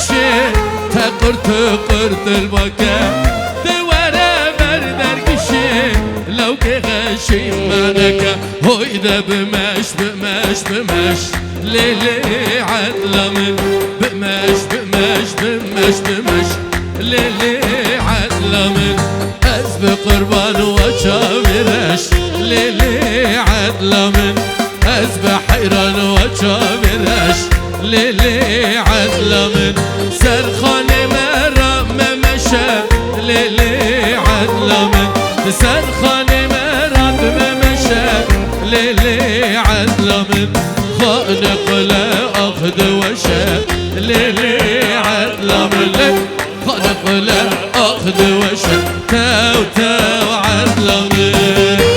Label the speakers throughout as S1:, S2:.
S1: بشه تقرت البكا دواره بردر کشه لو که غشی منکه هوی ده بمش لیلی عدل من بمش لیلی عدل من از بقربان و چاورش لیلی عدل من از بحیران و چاورش لیلی عدل من سرخانه مرام ممشه لیلی عدل من سرخانه مرام ممشه لیلی عدل من خانق لا أخذ وشاء ليلي عدل من خانق لا أخذ وشاء تاو عدل من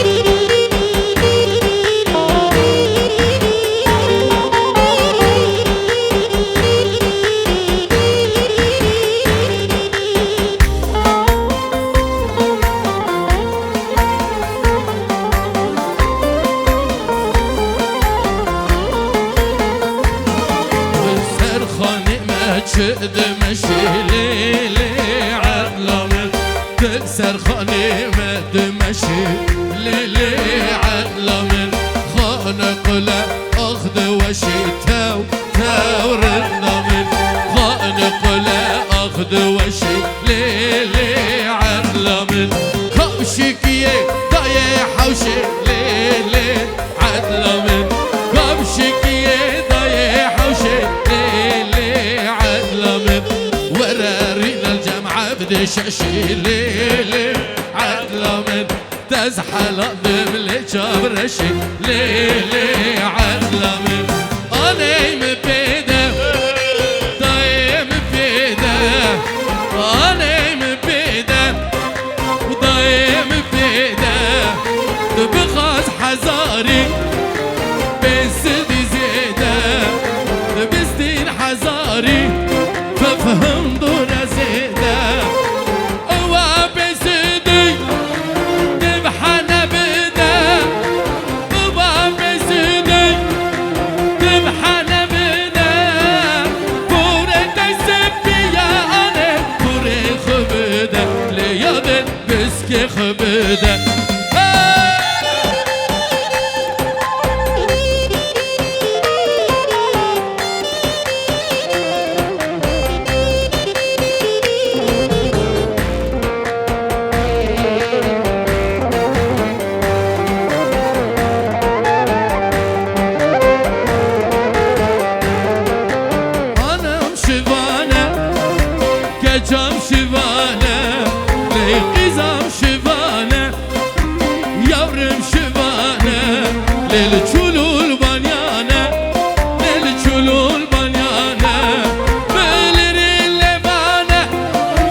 S1: شد مشي ليلي عدل من تكسر خاني مشي ليلي عدل من خانق لا أخذ وشي تاو ردنا من خانق لا أخذ وشي ليلي عدل من كبشكيه ضايع حوشي ليلي عدل من كبشكيه ضايع حوشي ورارينا الجامعة بدي شاشي ليلي عدل من تزحل ضم لجبرشي ليلي عدل من أنيم بيده ضايم بيده أنيم بيده وضايم بيده بخاز حزاري بسدي زيده بستين حزاري فهم دور زيده هو بسدي تبحنا بده هو بسدي تبحنا بده بوري تسبي يا أنا بوري خبده ليادن بسكي خبده جام شوانه لیقیزم شوانه یورم شوانه لیل چلول بانیانه لیل چلول بانیانه بلیری لبانه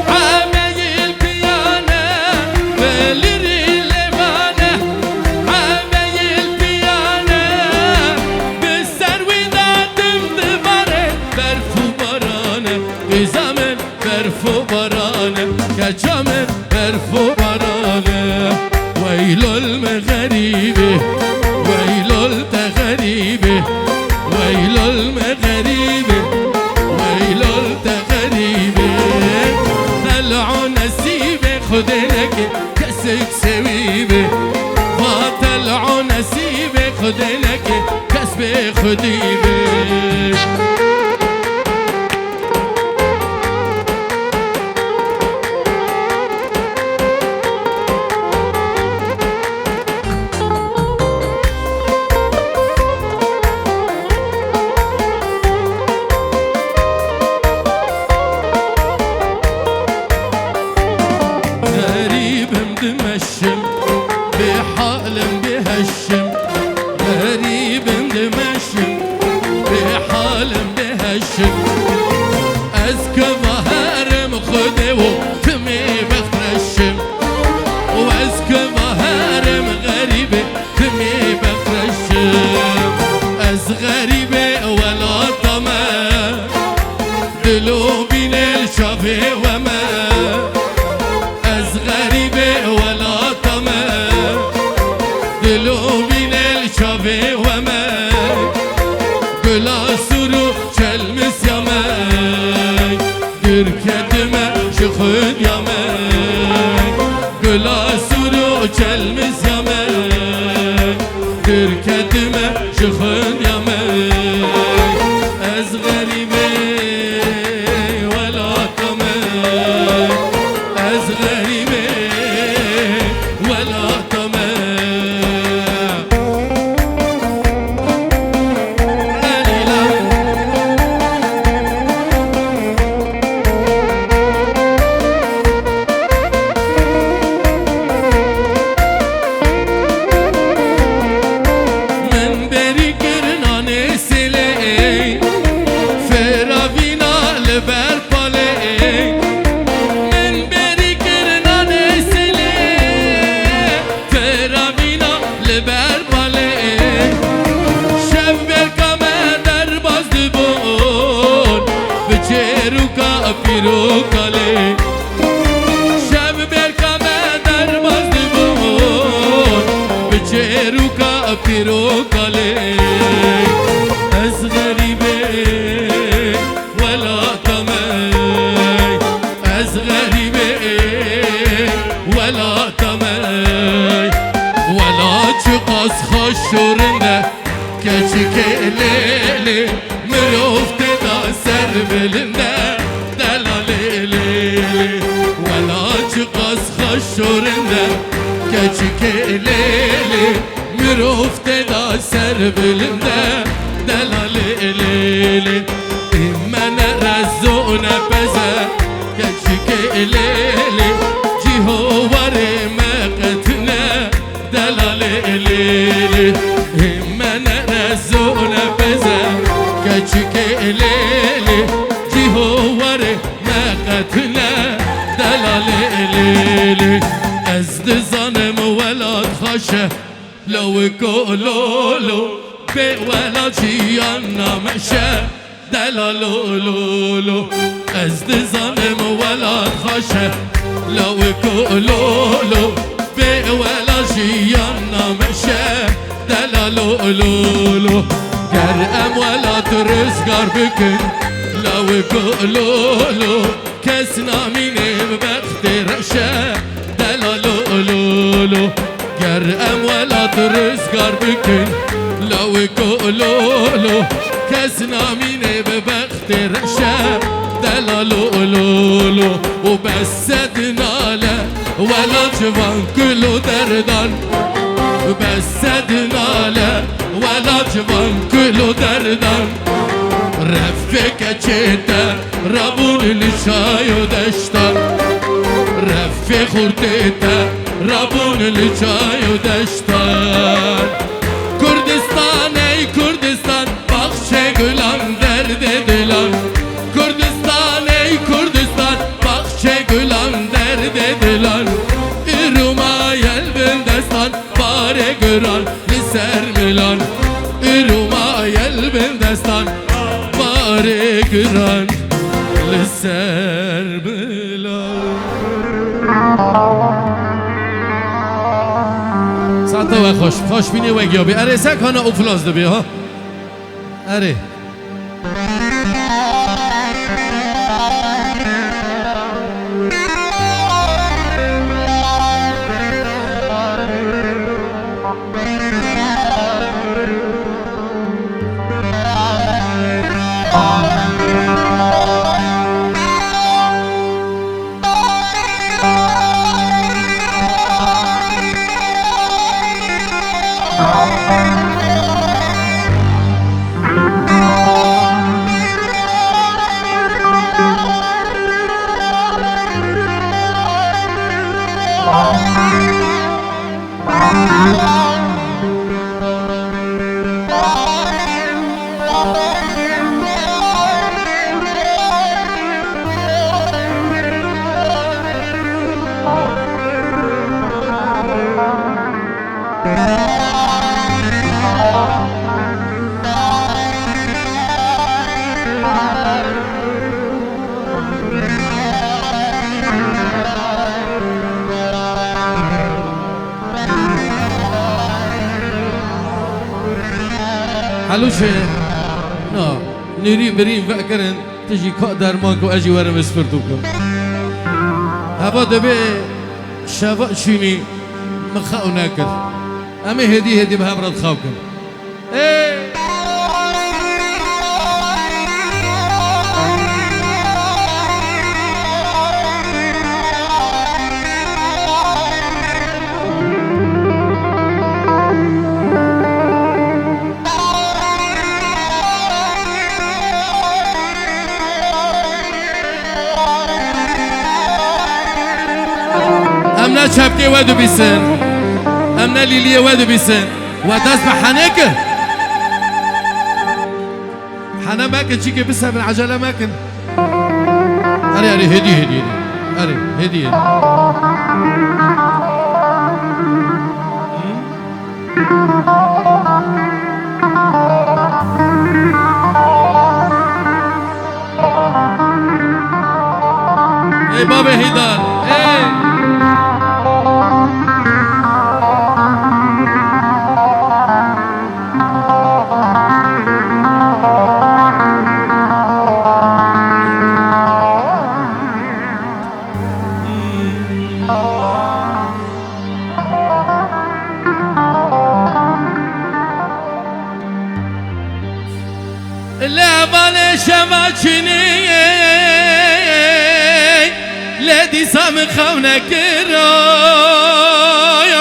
S1: عمیل بیانه بلیری لبانه عمیل بیانه بسر ویدادم دباره برفو بارانه بیزامن برفو بارانه كجمل برفو بارانه ويلو المغربي ويلو التغريبي ويلو المغربي ويلو التغريبي طلعوا نسيبي خدنك كسك سويبي ما طلعوا نسيبي خدنك كسبي خديبي دمشم بحالم بهشم غريب دمشم بحالم بهشم أزكى ظهرم خده وتمي بخرشم وأزكى ظهرم غريبة تمي بخرشم أز غريبة ولا طمع دلو بين الشافي وما غريبة ولا طمع دلو بين الشافي وما قلا سرو شلمس يا ماي شخد يا من قلا سورو كلمز يا من تركتم شخد يا من از غريبي ولا طمع از غريبي ولا طمع پیرو کاله شب برکم در باز دیوون بچه رو کا پیرو کاله از غریبه ولا طمع از غریبه ولا طمع ولا چقاس خوش شورنده کچی که لیلی مرفت دا سر بلنده شورنده کچی لیلی مرفت دا سر بلنده دلال لیلی من رزونه بزه کچی لیلی جیهوار مقتنه دلال لیلی من رزونه بزه کچی لیلی جیهوار مقتنه دلال لیلی از دزانم ولاد خاشه لو کولولو به ولاد جیان نمشه دلالولولو از دزانم ولاد خاشه لو کولولو به ولاد جیان نمشه دلالولولو گر ام ولاد رزگار بکن لو کولولو کس نامینه بخت رشه دلالولولو گر اموالات رزگار بکن لو کولولو کس نامینه بخت رشه دلالولولو و بسد ناله ولا جوان کلو دردان بسد ناله ولا جوان کلو دردان رفیق چیده رابون لچای و دشتان رفیق خورده رابون لچای و دشتان کردستان ای کردستان بخش گلان درد دلان کردستان ای کردستان بخش گلان درد دلان ایروما یلبن دستان باره گران لسر ملان ایروما یلبن دستان باره گران لسر ملان ساعتا و خوش بینی و گیابی اره سکانه افلاز دو بیا ها اره حلوشه نا نريم بريم فأكرن تجي كأ درمانك وأجي ورم اسفرتوكم هوا دبي شفا شيني مخاو ناكر أمي هدي بها برد خاوكن إيه أمنا شابكي وادو بيسن أمنا ليلية وادو بيسن وتسبح حنيك حنا ماكن شيكي بسها من عجلة ماكن أري هدي أري هدي ايه بابا هيدار ايه لبان شماچنی لدی سام خونک رای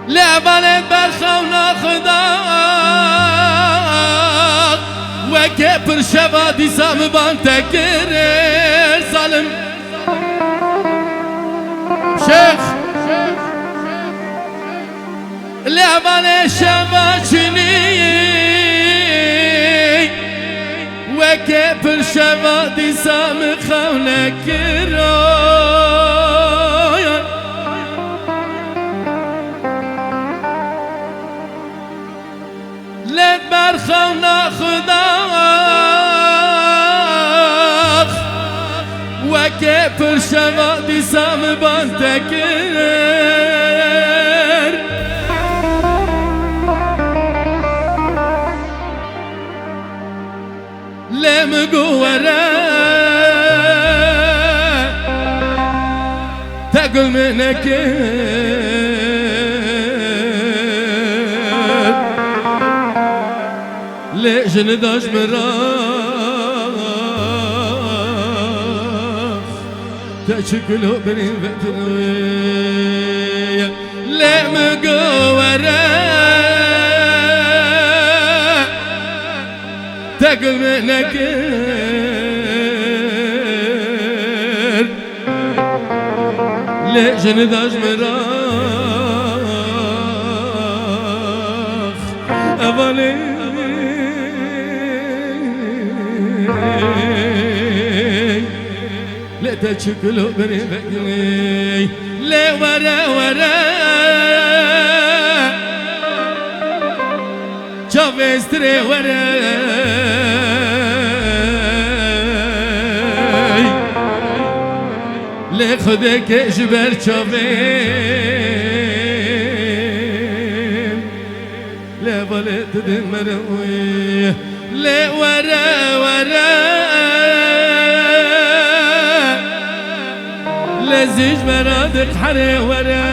S1: لبان بر خونا خدا و که پر شبا دی سام بان تکر ظالم شیخ لبان شباچنی و که پر شبا دی سام خونک رای لد بر خونا خدا و که پر شبا دی سام بان تکر لم قوره تقول منك ليش نداش مراخ تشكله بني فتنوية لم قوره تقل منك ليش نداش مراخ أبالي لا تشكلوا بني بقلي لا ورا شوف استري ورا لی خودک جبر چاوین لی بالت دن مروی لی ورا لی زیج مرادق حره ورا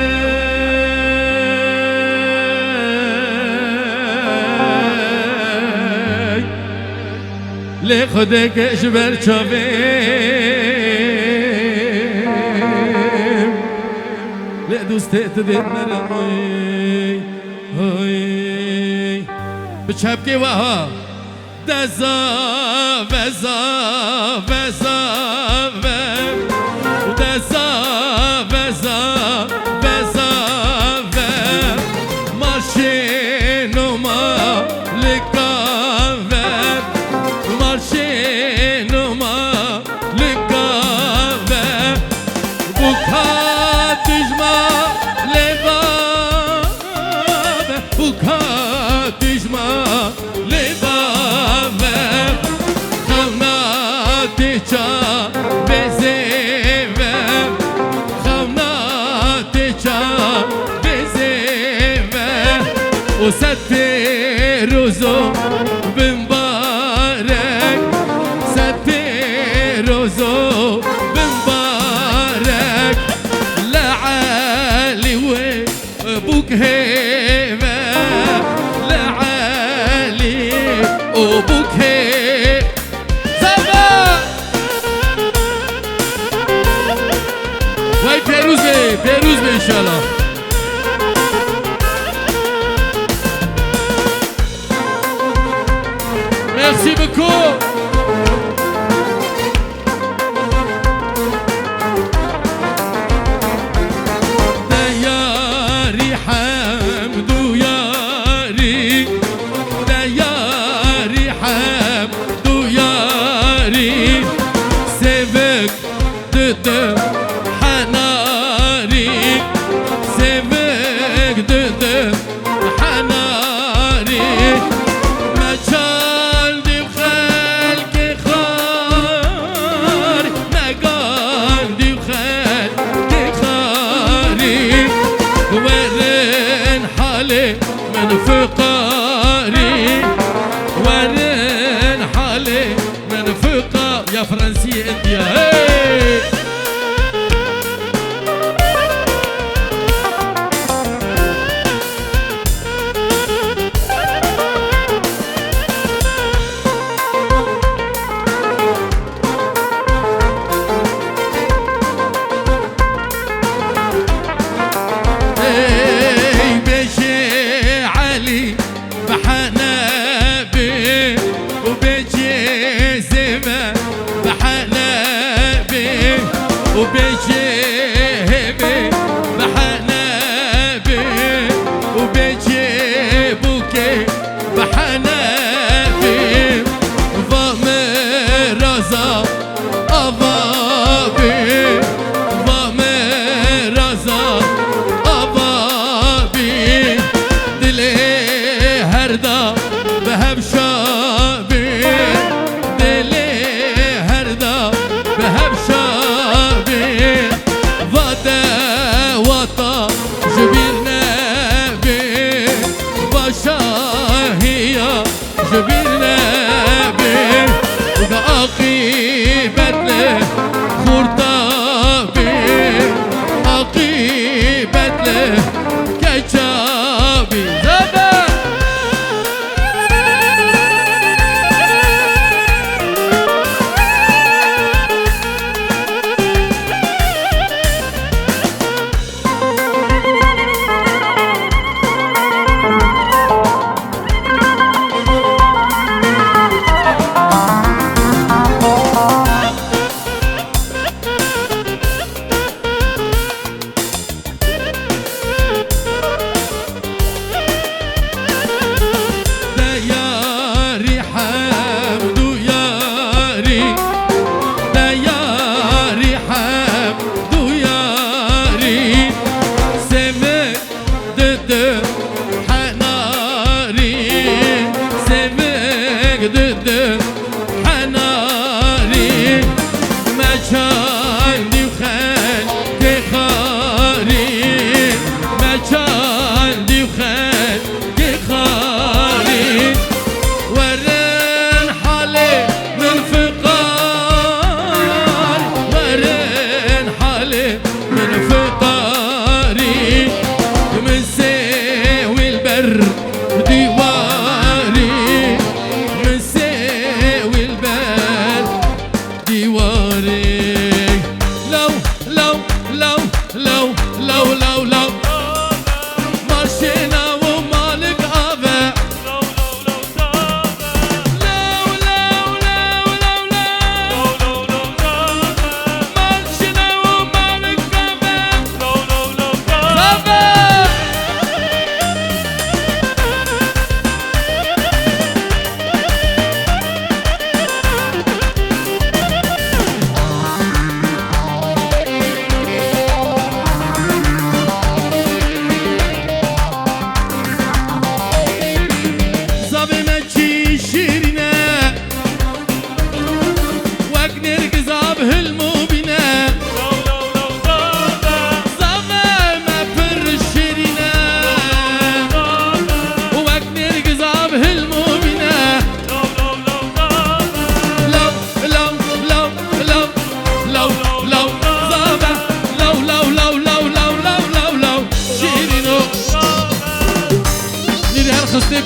S1: لی خودک جبر چاوین دوست تدین مروی هوی بچپ که وها دزا وزا مارشینو ما لکاور مارشینو ما لکاور بکاتش ما بکاتش ما لبابه خوناتی چا بزیوه خوناتی چا بزیوه و ست روزو بمبا بوك هيبة لعلي وبوك هيبة زبا وای پیروز به انشالله مرسی بکو حناري سيبك ضد حناري ما جالدي بخالك خار ما قالدي بخالك خاري ورن حالي من فقاري ورن حالي من فقار يا فرنسي انت يا وبيجي هبي بحنابي وبيجي بوكي بحنابي ضامر رزا أبابي ضامر رزا أبابي دلي هردا بهب شابي دلي هردا بهب شابي وطا جبيرنا بي بشاهية جبيرنا بي وعقيبت له خرطابي عقيبت له كجابي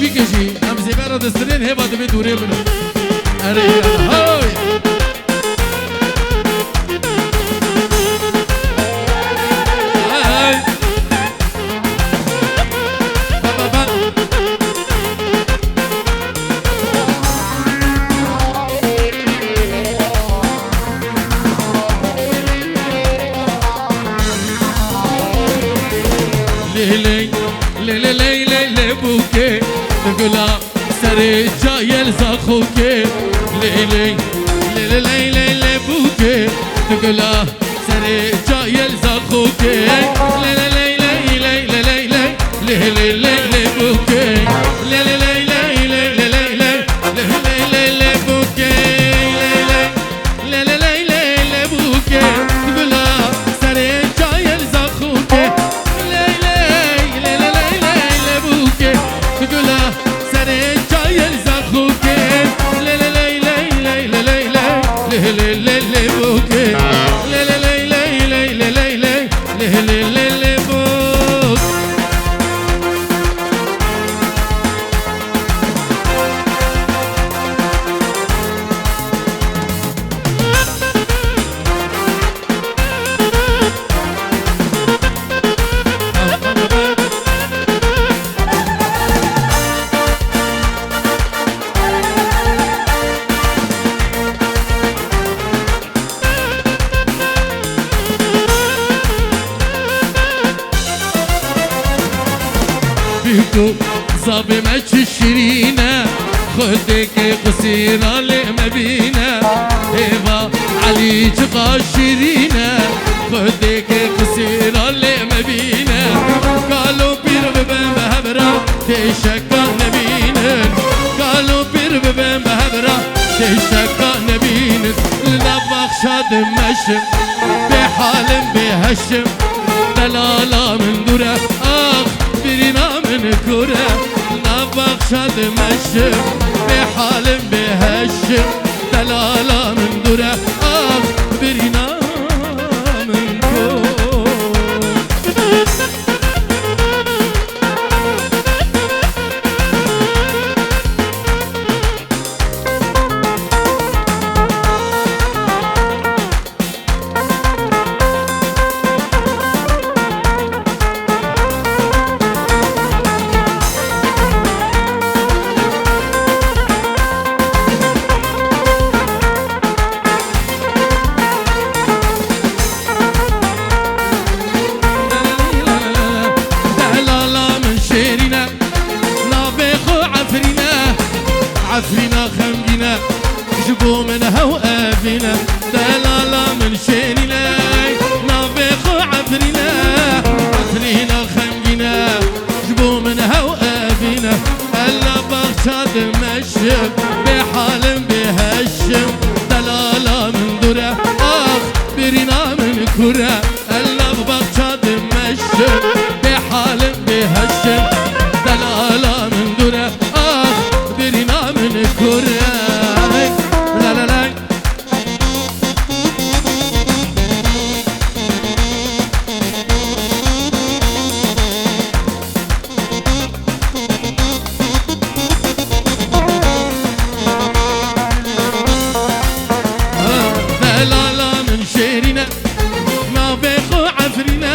S1: بيكشي ام زبارة دسترين هيبا دبي دوري منه اريانا هاي ليلي ليلي ليلي لبوكي تقولا سري جاي الزخوكي ليلي ليلي ليلي لبوكي تقولا سري جاي الزخوكي ليلي ليلي ليلي ليلي ليلي ليلي بوكي ليلي ليلي ليلي ليلي ليلي لبوكي ليلي ليلي ليلي بوكي تقولا سري جاي الزخوكي تقوله سري جاي الزخوكي ليلي ليلي ليلي ليلي ليلي ليلي بوكي ليلي ليلي ليلي ليلي ليلي ليلي بوك بيكو صابي ماتش الشرينة خدك قصيرة لمبينة إيبا علي جقا الشرينة خدك قصيرة لمبينة قالوا بير ببن بهبرة تشكى نبينا قالوا بير ببن بهبرة تشكى نبينا لنبخ شاد مشم بحال بهشم دلالة من دوره آخ برينا من كره نبخ شاد مشم بحال بهشم دلالة من دوره آخ برينا من كره عفرينا خمجنا جبو منها وقافنا دلالة من شيرنا نافخ عفرينا عفرينا خمجنا جبو منها وقافنا هلا بغشاد مشم بحال بهشم دلالة من دوره آخ برينا من كره هلا بغشاد مشم بحال بهشم دلالة من دوره آخ برينا من كره لا لا لا دلالة من شيرنا نافخ عفرنا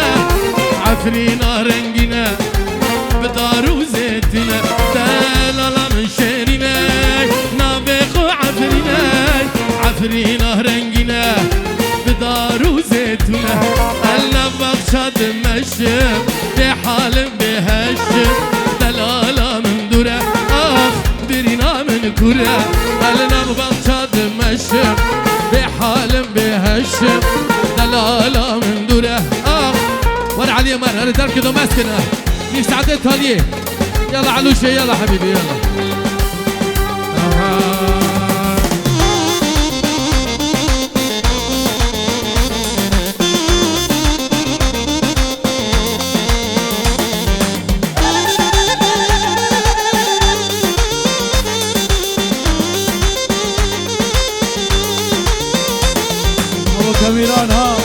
S1: عفرنا رنجنا بدار وزيتنا دلالة من شيرنا نافخ عفرنا عفرنا رنجنا بدار وزيتنا هلا بغشاد مشم بحال بهشم دلالة من دوره آخ برينا من كره هلا بغشاد مشم بحال بهشم دلالة من دوره آخ ورا علي مر انا تركض ومسكنه يسعدت هاليه يلا علوشه يلا حبيبي يلا
S2: كاميران ها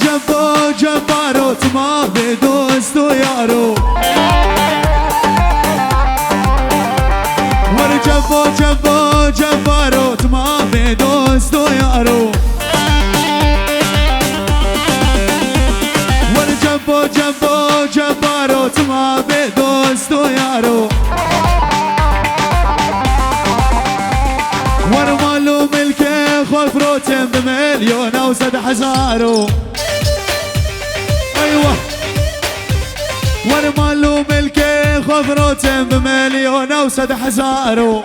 S2: جنبو جنبارو تما بدوستو يارو ور جنبو جنبو جنبارو تما بدوستو يارو ور جنبو جنبو جنبارو تما بدوستو يارو ور مالو ملكي خوف روتم بمليون او 7,000 ايوه ور مالو ملكي خوف روتم بمليون او 7,000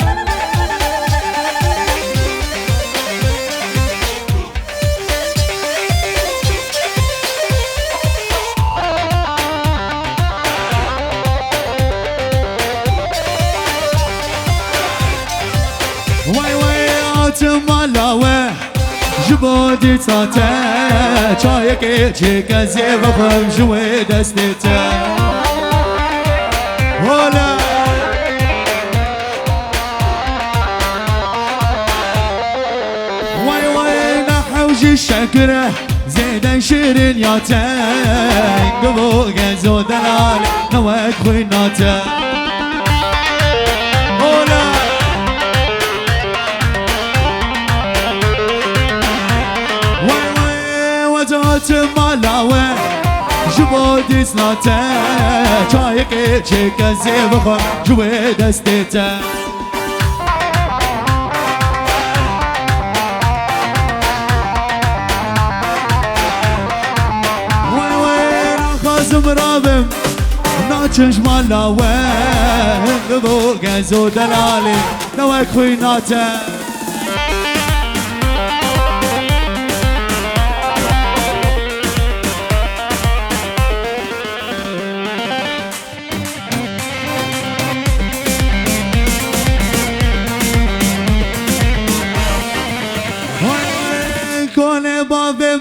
S2: وای وای آتمالاوه جبودی تاته چای که چه کسی بخوام جوی دستته هلا وای وای نحوج الشكره زيدا شيرين ياته قبو قزو دلال نواك خويناته هلا مالاوه جبودي سناته چایک چه کسی بخوام جوی دستته وای وای خازم رابم ناچنش مالاوه قبو گزو دلالی نوک خویناته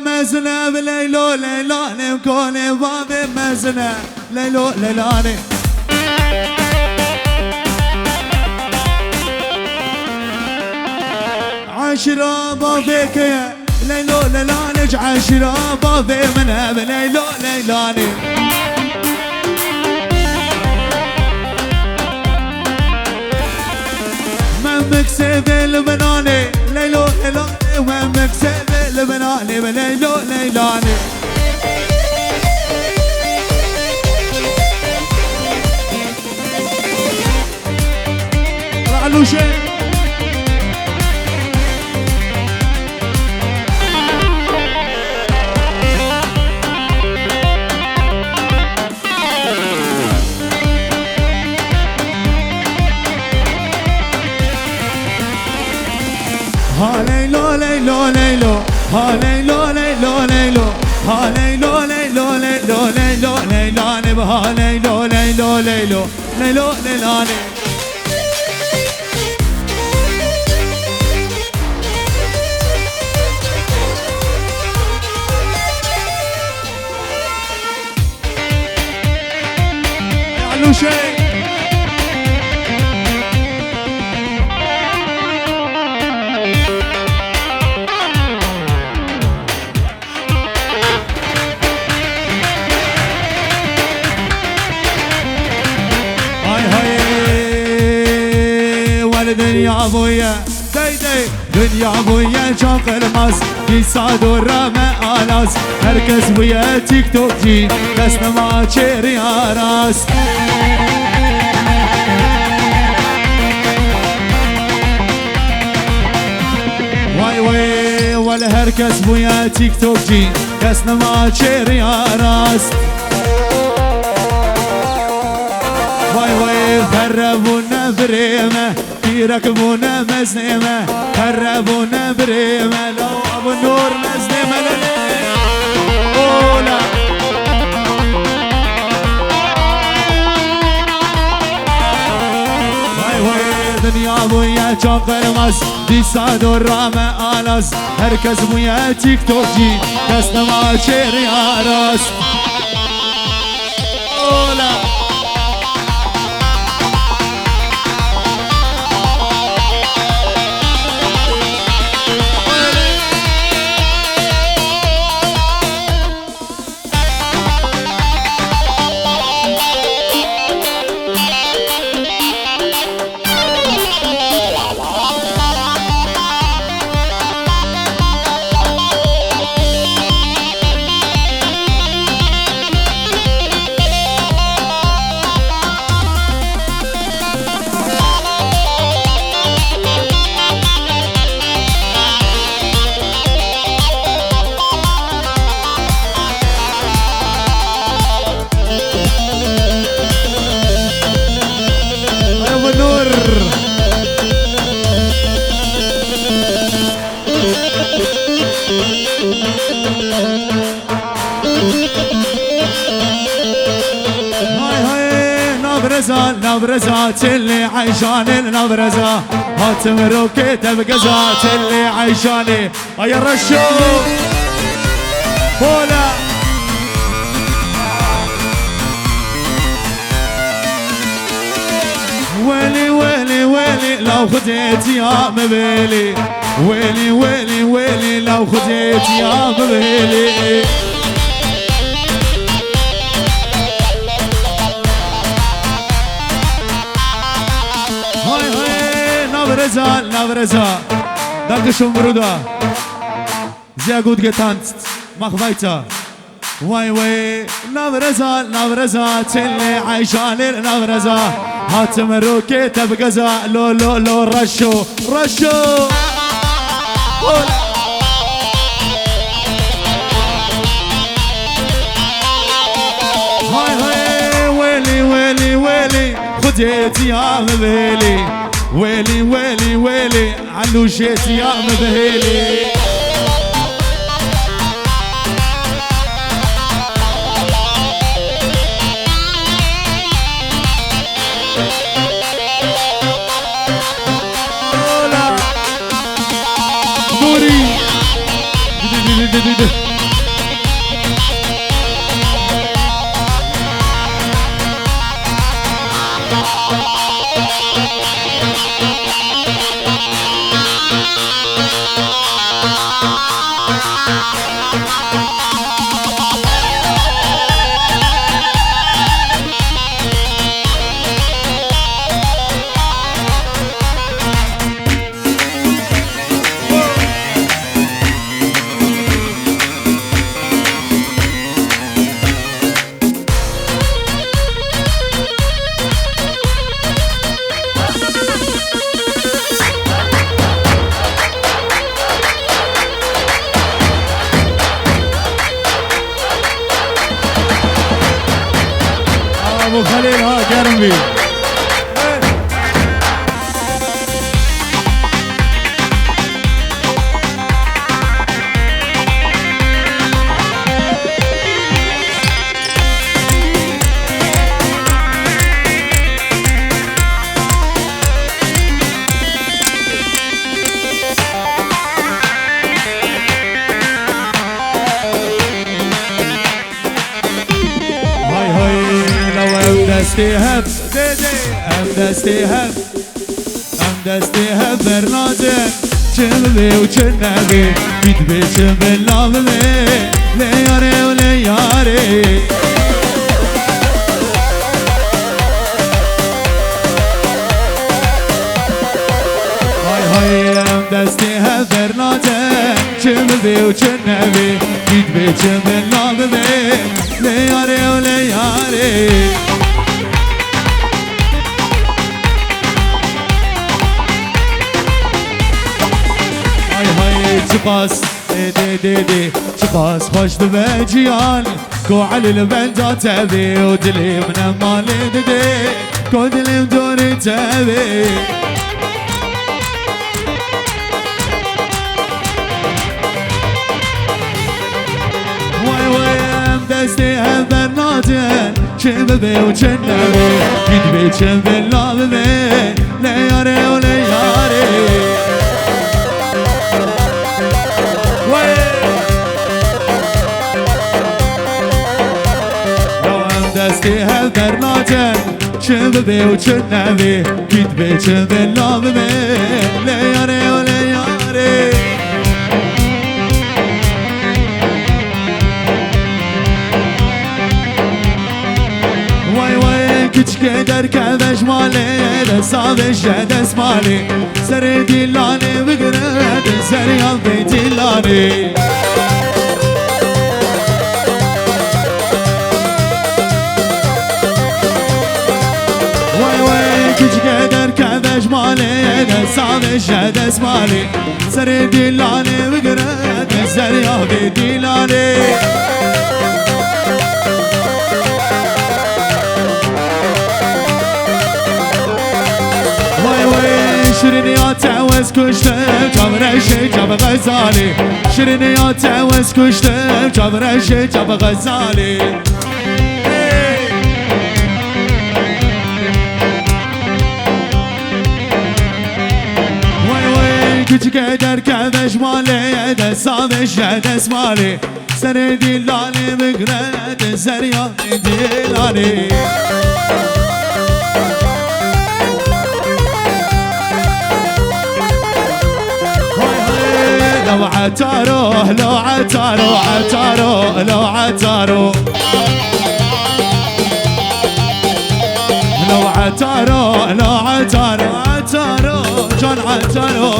S2: مزنه بليلو ليلاني كوني بابي مزنه ليلو ليلاني عشرة بابيك يا ليلو ليلاني عشرة بابي منها بليلو ليلاني ممك سيف البناني ليلو ليلاني وممك سيف البناني بليلو ليلاني رعلو شيء ها ليلو ليلو ليلو ها ليلو ليلو ليلو ها ليلو ليلو ليلو ليلو ليلاني بها ليلو ليلو ليلو ليلو ليلاني يعلو شيء دنيا ابويا ديدي دنيا ابويا شاق الماس في صادور رامى آلاس هركز ويا تيك توك جي دسنا ما تشيري راس واي واي ولا هركز ويا تيك توك جي دسنا ما تشيري راس واي واي خربونا بريمه يركبونا مزنمة خربونا بريمة لو أبو النور مزنمة أولا واي واي دنيا بويا شوق المس دي صادور رامى آلاس هركز بويا تيك توك جي دسنا ما شيري راس أولا نبرزة نبرزة اللي عيشاني نبرزة هات مروكيته بقزات اللي عيشاني يا رشو بولا ويلي ويلي ويلي لو خديت يا مبيلي ويلي ويلي ويلي لو خديت يا مبيلي نبرزة نبرزة دقشون برودا زي gut getanzt mach weiter واي واي نبرزة نبرزة اللي عايشاني نبرزة هات مروكيته بقزا لو لو لو رشو رشو هاي هاي ويلي ويلي ويلي خديت يا مبيلي ويلي ويلي ويلي علوشيت يا مبهيلي دوري ابو خليل ها كرمي دستيهب دستيهب دستيهب برنادم چمبي وچنبي بيتبي چمبلامي لياري ولياري هاي هاي دستيهب برنادم چمبي وچنبي بيتبي چمبلامي لياري ولياري چپاس دی دی دی چپاس خوش به جیان کو علی البندا تبی و دلی من مالی دی کو دلیم دوری تبی وای وای دستی هم برناته چه ببی و چه نبی گید بی چه بلا ببی لیاره و لیاره دستی هل درناجن چه ببی و چه نبی گید بی چه بلا ببی لیاره و لیاره وای وای کچکه در کبش مالی دستابش دست مالی سر دیلانی بگرد سریان بی دیلانی در كبش مالي دسامش دس مالي سر ديلاني بقرد سريا بديلاني واي واي شرني اتعوز كشت جاب رشي جاب غزالي شرنياته وسكشتم جاب رشي جاب غزالي كنت قدر كبش مالي دسامش دسمالي سردي لالي بقرد زريان ديلاني لو عتارو لو عتارو عتارو لو عتارو لو عتارو لو عتارو عتارو جون عتارو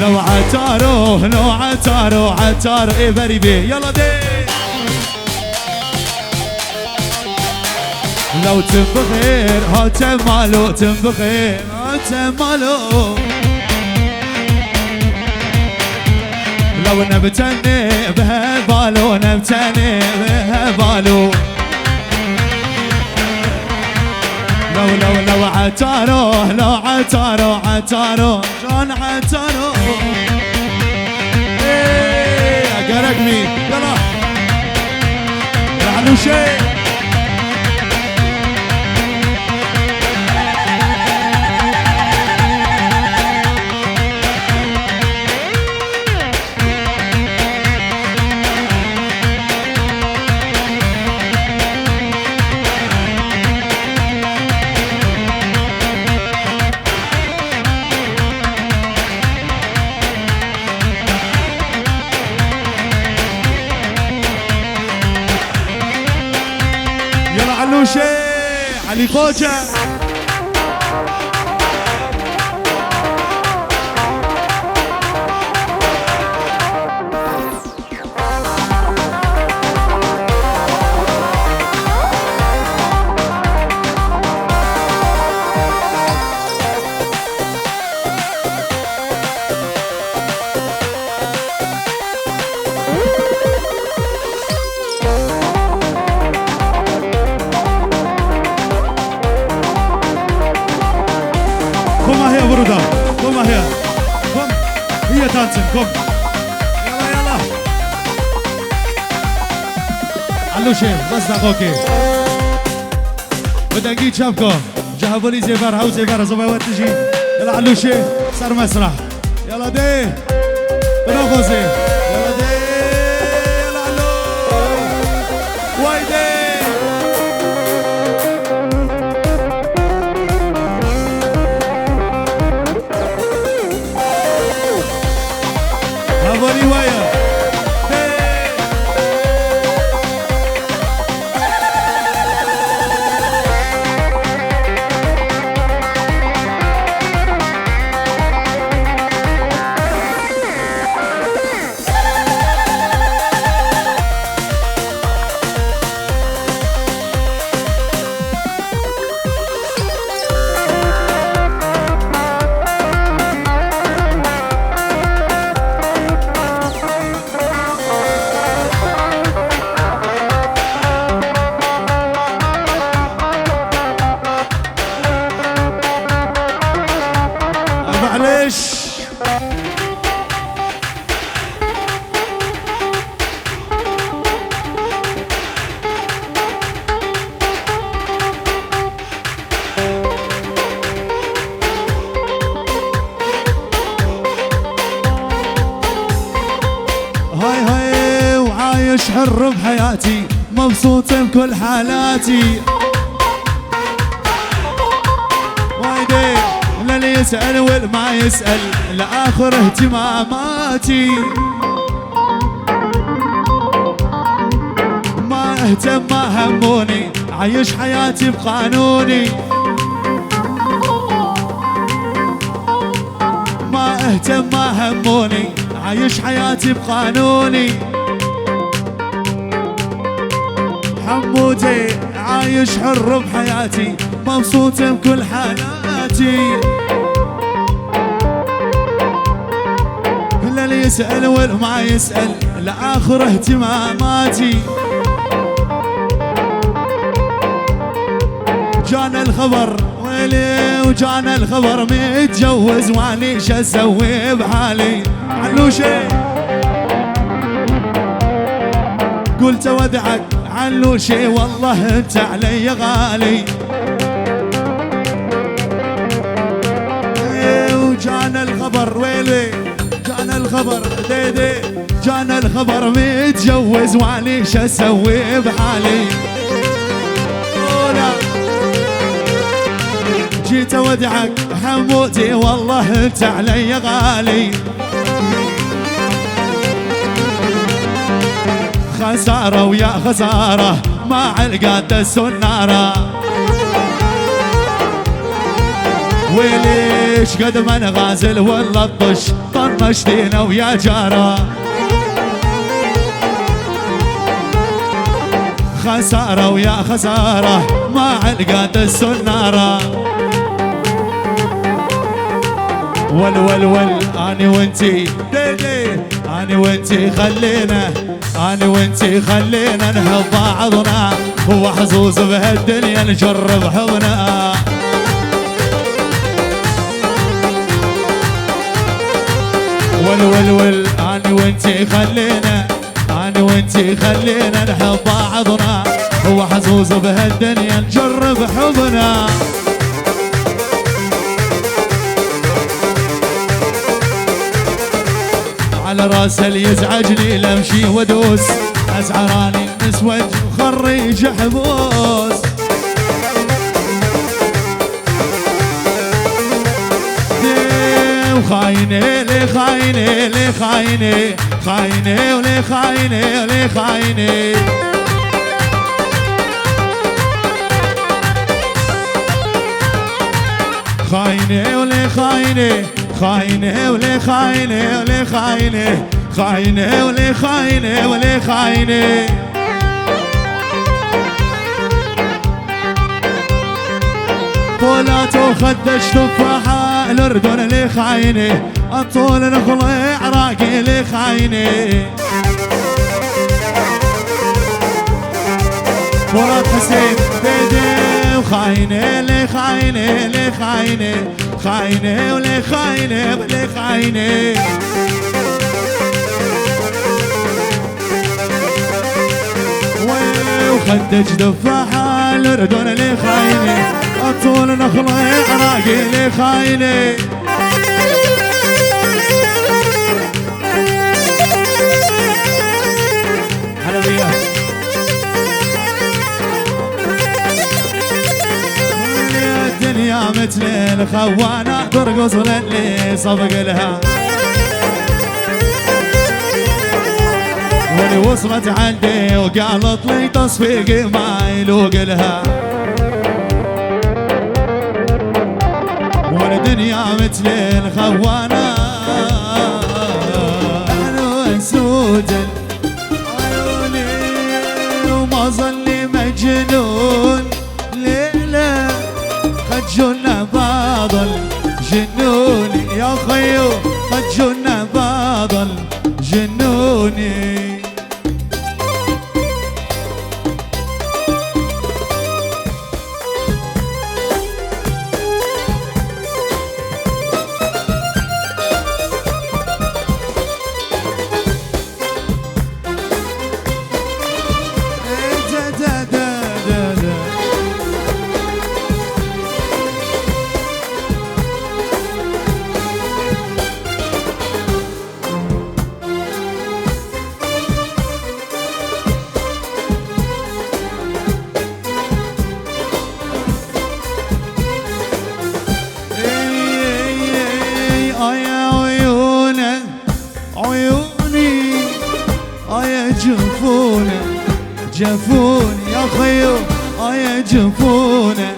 S2: لو عتارو لو عتارو عتارو ايه بريبي يلا دي لو تنبخير ها تمالو تنبخير ها تمالو لو نبتني بهبالو نبتني بهبالو لو عتارو لو عتارو عتارو جون عتارو ايه اقرق مين يلا لعنو شي علوشي علي خوجة برودة قوم هي قوم هي تانسن قوم يلا يلا علوشي بس دقوكي بدنقيت شابكو جهبوا لي زيفر هاو زيفر زباوات تجي يلا علوشي صار مسرح يلا دي بنوغوزي يلا دي يلا علو وايدي هابولي ويا معلش هاي هاي وعايش حر بحياتي مبسوط بكل حالاتي وايدي اللي يسأل والما يسأل لآخر اهتماماتي ما اهتم ما هموني عايش حياتي بقانوني ما اهتم ما هموني عايش حياتي بقانوني حمودي عايش حر بحياتي مبسوط بكل حالاتي اللي يسأل والما يسأل لآخر اهتماماتي جانا الخبر ويلي وجانا الخبر متجوز واني شو اسوي بحالي. علوشي قلت ودعك علوشي والله انت علي غالي. وجانا الخبر ويلي جانا الخبر ديدي جانا الخبر متجوز واني شو اسوي بحالي. جيت اودعك حموتي والله انت علي غالي. خسارة ويا خسارة ما علقات السنارة. ويليش قد ما نغازل ولا الطش طنشتينا ويا جارة. خسارة ويا خسارة ما علقات السنارة. ول اني وانتي ديدي اني وانتي خلينا اني وانتي خلينا نحب بعضنا. هو حظوظ بهالدنيا نجرب حضنا. ول اني وانتي خلينا اني وانتي خلينا نحب بعضنا. هو حظوظ بهالدنيا نجرب حضنا. على راس اللي يزعجني لمشي ودوس ازعراني مسود وخريج حبوس. وخاينه لي خاينه لي خاينه خاينه ولي خاينه ولي خاينه. خاينه ولي خاينه خاينه ولي خاينه ولي خاينه خاينه ولي خاينه ولي خاينه. طولات وخدش تفاحة الأردن لي خاينه. الطول نخلي عراقي لي خاينه. مراد حسين بيدي وخاينه لي خاينه لي خاينه خاينه ولي خاينه ولي خاينه. وخدج دفاحة الأردن لي خاينه. الطول نخلي عراقي لي خاينه. حلويات الدنيا مثل الخوانة ترقص للي صفق لها. واللي وصلت عندي وقالت لي تصفيقي ما يلوق لها. والدنيا مثل الخوانة أنا سود عيوني وما ظلي مجنون. ليلة خجونا باضل جنوني يا خيو خجونا باضل جنوني. جفوني يا خيو يا جفوني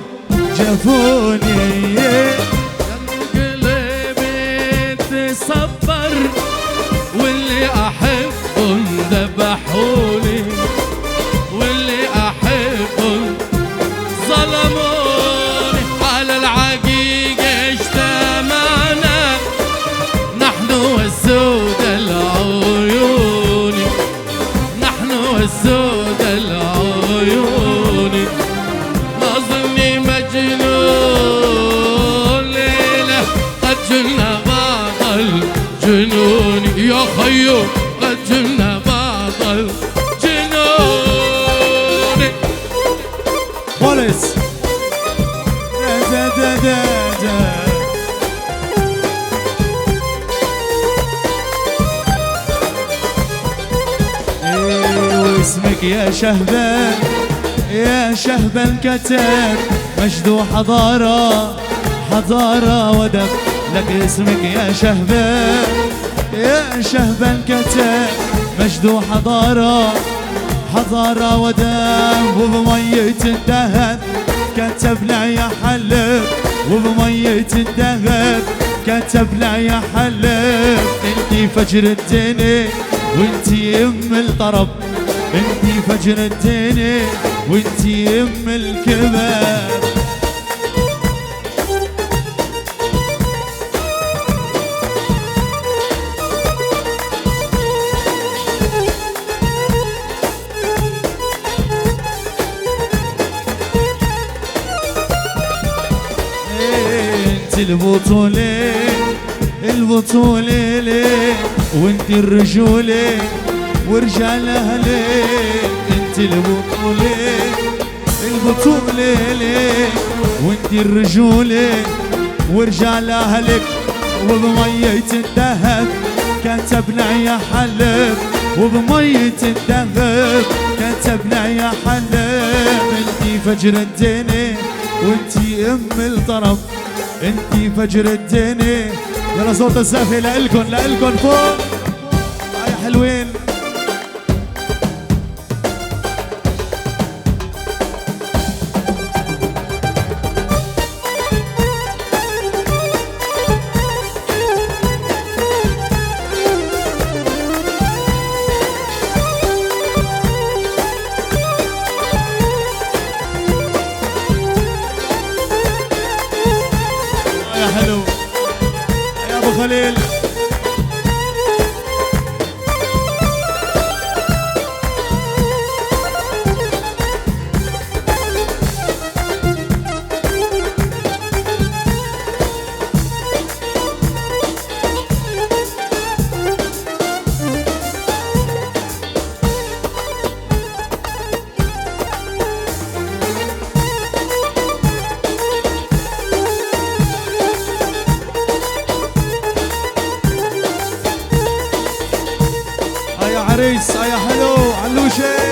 S2: جفوني.
S1: قلبي تصبر واللي احبهم ذبحوني واللي احبهم ظلموني. على العقيقة اجتمعنا نحن والسود العيون نحن والسود العيون. ما ظني مجنون جلنا بعض الجنون يا خيو قد جلنا بعض الجنون.
S2: بوليس دا دا دا دا. واسمك يا شهبان يا شهبان كتاب مجد حضارة حضارة ودم. لك اسمك يا شهبان يا شهبان كتاب مجد حضارة حضارة ودم. وبمية الذهب كتبنا يا حلب وبمية الذهب كتبنا يا حلب. انتي فجر الدنيا وانتي ام الطرب انتي فجر الدنيا وانتي ام الكباب. البطولة البطولة ليه وانت الرجولة ورجال اهلك. انت البطولة البطولة ليه وانت الرجولة ورجال اهلك. وبمية الذهب كتبنا يا حلب وبمية الذهب كتبنا يا حلب. انت فجر الدنيا وانتي ام الطرب انتي فجر الدنيا. يلا صوت الزافي لإلكن فوق يا حلوين. حلو يا ابو خليل. عريس يا حلو علوشي.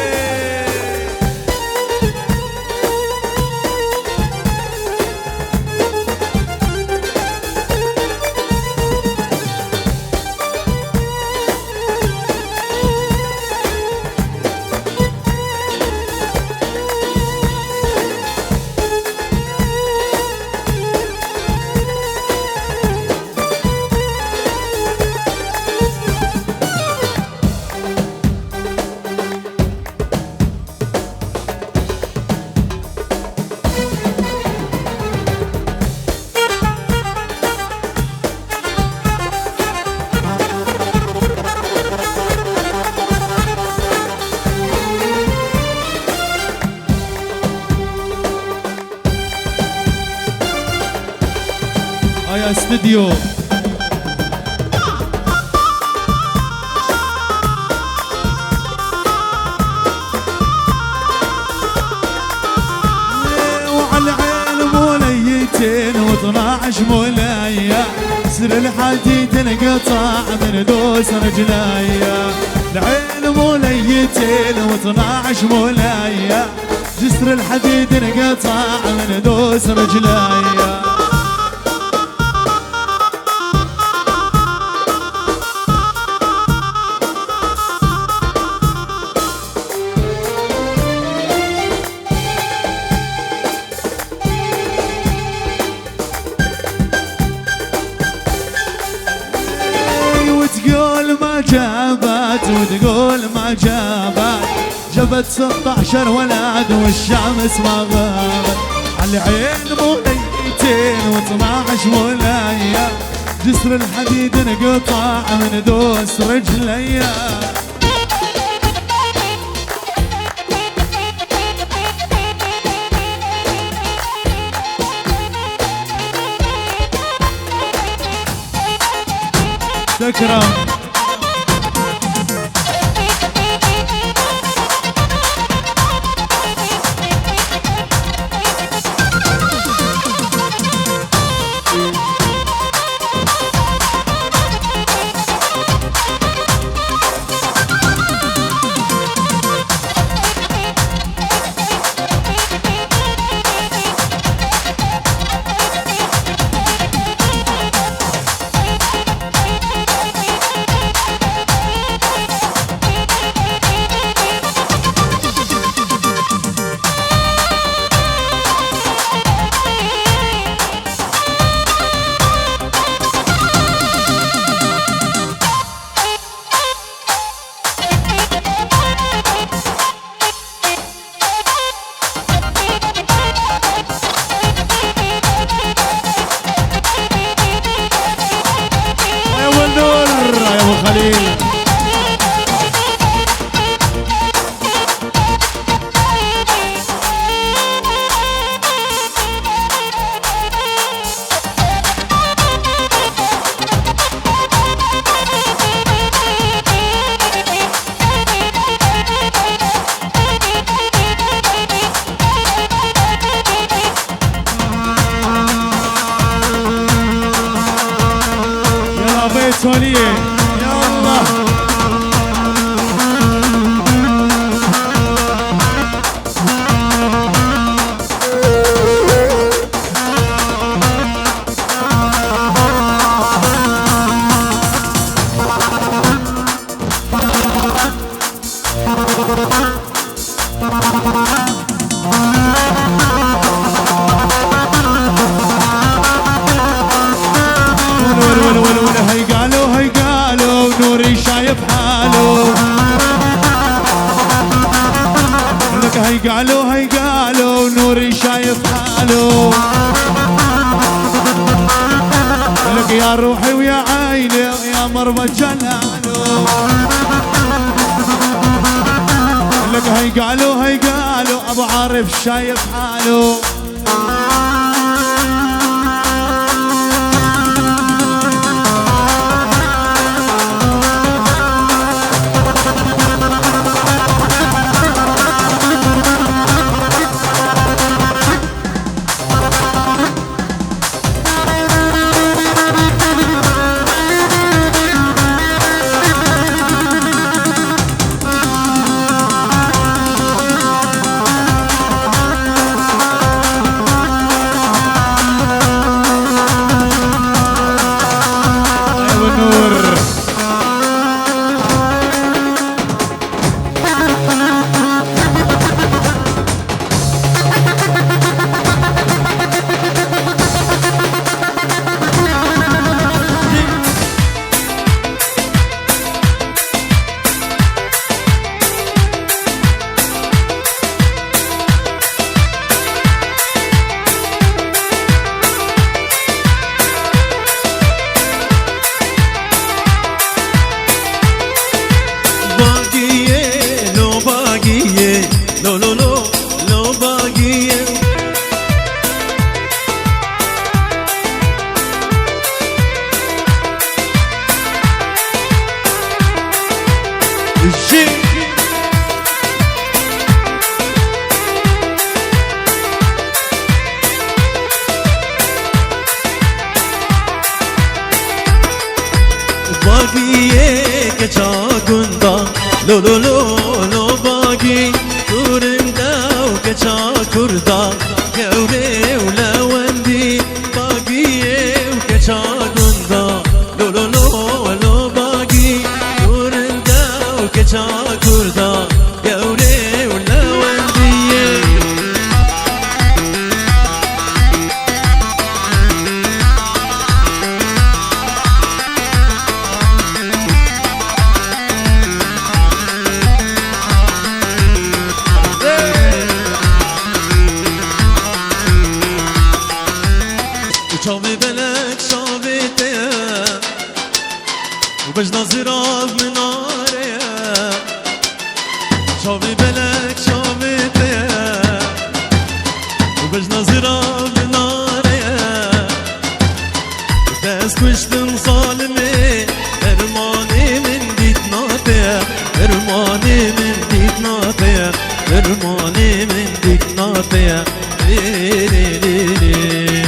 S2: يا استديو وعلى العين موليتين و12 مولايا. سر الحديد انقطع من دوس رجلايا. العين موليتين و12 مولايا. جسر الحديد انقطع من دوس رجلايا. وتقول ما جابت وتقول ما جابت. جابت 16 ولد والشمس ما غابت. على العين موليتين و12 مولايا. جسر الحديد انقطع من دوس رجليا. الاكرام. سوليه يا الله. هاي قالوا نوري شايف حاله، لك يا روحي ويا عيني يا مربى جلاله، لك هاي قالوا ابو عارف شايف حاله.
S3: لو لو لو لو باقي كورندا وكتا كردا كوري ولا وندي باقي وكتا كردا لو لو لو لو باقي كورندا وكتا كردا كوري ولا وندي شافي بلك شافيتي وباش نزراب من ناري شافي بلك شافيتي وباش نزراب من ناري بس كشتم ظالمي درماني من ديك ناطية لي لي لي لي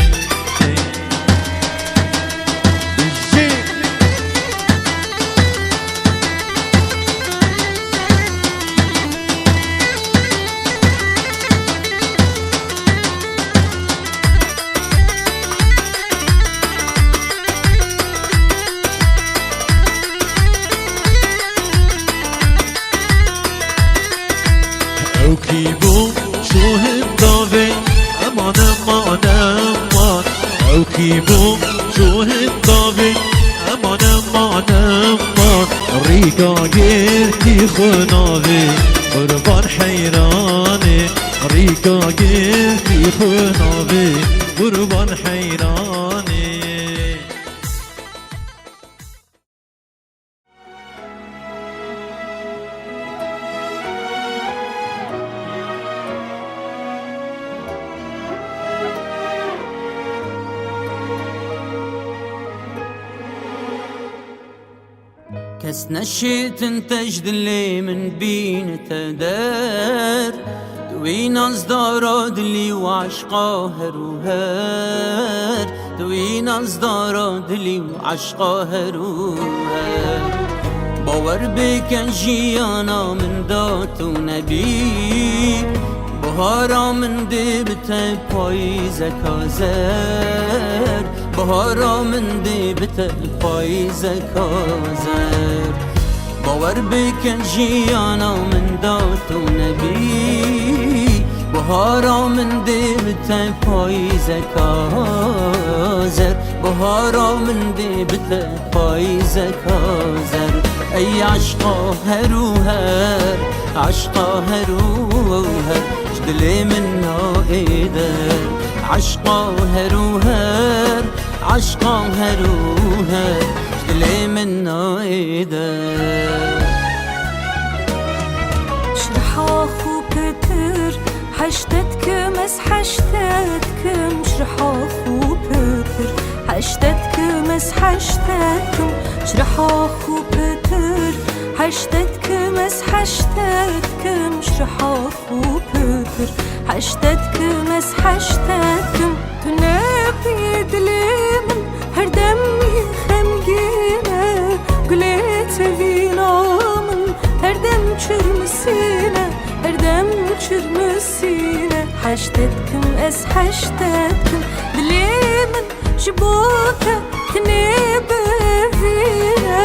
S3: وكيبو شو هالضافي امان امان امان وكيبو شو هالضافي امان امان امان ريقا قلتي خنافي قربان حيراني ريقا قلتي خنافي قربان حيراني
S4: كاس نشيت انتجد اللي من بين تدار دوين اصدارات اللي وعشقا هروهار دوين اصدارات اللي وعشقا هروهار باور بك جيانا من دات و نبی بهارا من دبت پاییز کازر بهارا من دبت پاییز کازر باور بکن جیانا من دات و نبی بهارا من دبت پاییز کازر بهارا من دبت پاییز کازر ای عشقا هروهر عشقا هروهر جدلي من نائدر عشقا هروهر عشقا هروهر جدلي من نائدر
S5: شرحا خو بتر حشتتكم اس حشتتكم شرحا خو بتر حشتتكم اس حشتتكم شرحا خو بتر حشتتكم اس حشتتكم شرحا خو بتر حشتتكم اس حشتتكم تنبي دليمن هردم يخمجينا قلت فينا من هردم çürmesine هردم çürmesine حشتتكم اس حشتتكم دليمن جبوكا تنبي فينا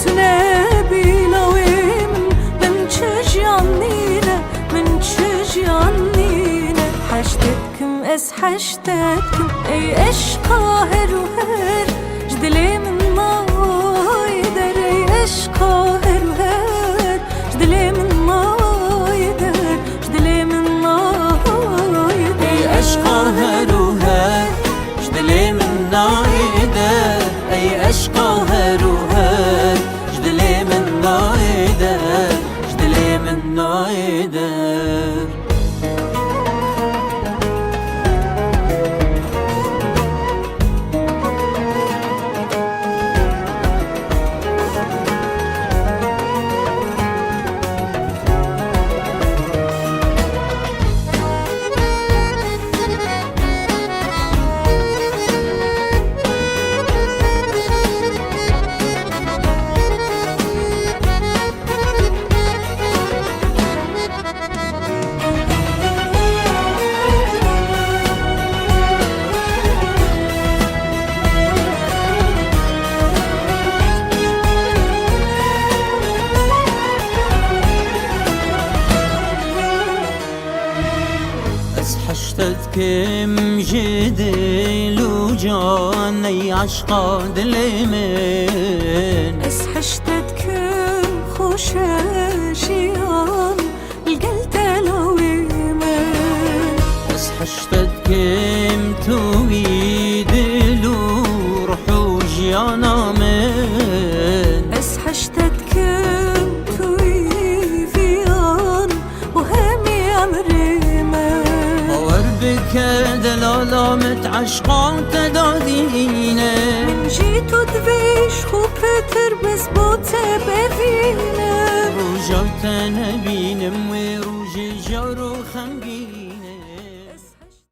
S5: تنبي لويمن من تشجعنينا من تشجعنينا حشتتكم اس حشتتكم اي عشقا هروهر جدلي من ما يدر اي عشقا هروهر جدلي من ما يدر جدلي من ما يدر
S4: اي عشقا هروهر جدلي من نايدر اي عشقا هروهر جدلي من نايدر جدلي من نايدر حشتتكم جديل وجاني عشقا دليمن
S5: اس حشتتكم خوشاشيان القلت لويمن
S4: بس حشتتكم تويدلو روحو جيانا من
S5: اس حشتتكم تويفيان وهمي امريمن
S4: بك دلالة متعشقان تدادينه
S5: من جيتو دفيش خو بتر بس بوته بفينه
S4: رجعت نبينم وروج جي جار و خمگین